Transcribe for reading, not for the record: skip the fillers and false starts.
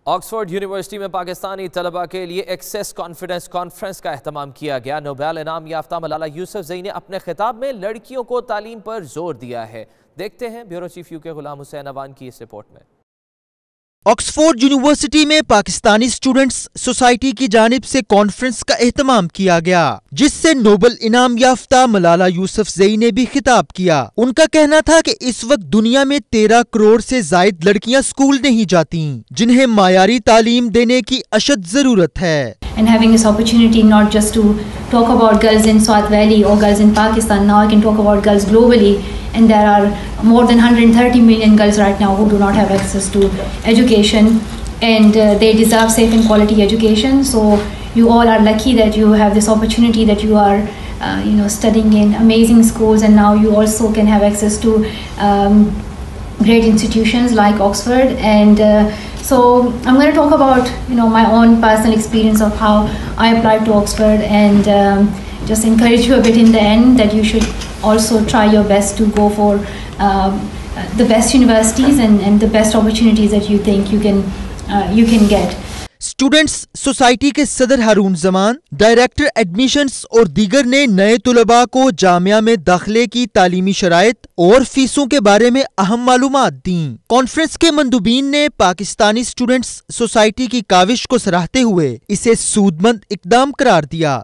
Oxford university में पाकिस्तानी तलबा के लिए एक्सेस कॉन्फिडेंस कॉन्फ्रेंस का एहतमाम किया गया। नोबेल इनाम याफ्ता मलाला यूसुफजई ने अपने खिताब में लड़कियों को तालीम पर जोर दिया है। देखते हैं bureau chief UK Ghulam Hussain Awan की इस रिपोर्ट में। ऑक्सफोर्ड यूनिवर्सिटी में पाकिस्तानी स्टूडेंट्स सोसाइटी की जानिब से कॉन्फ्रेंस का एहतमाम किया गया, जिससे नोबेल इनाम याफ्ता मलाला यूसुफजई ने भी खिताब किया। उनका कहना था कि इस वक्त दुनिया में 13 करोड़ से जायद लड़कियां स्कूल नहीं जाती, जिन्हें मायारी तालीम देने की अशद जरूरत है। And having this opportunity not just to talk about girls in Swat Valley or girls in Pakistan, now I can talk about girls globally, and there are more than 130 million girls right now who do not have access to education, and they deserve safe and quality education. So you all are lucky that you have this opportunity, that you are studying in amazing schools, and now you also can have access to great institutions like Oxford. And so I'm going to talk about my own personal experience of how I applied to Oxford, and just encourage you a bit in the end that you should also try your best to go for the best universities and the best opportunities that you think you can get. Students society के सदर हारून Zaman, director admissions और दीगर ने नए तुलबा को जामिया में दाखिले की तालीमी शराइत और फीसों के बारे में अहम मालूमात दी। कॉन्फ्रेंस के मंदुबीन ने पाकिस्तानी स्टूडेंट्स सोसाइटी की काविश को सराहते हुए इसे सूदमंद इकदाम करार दिया।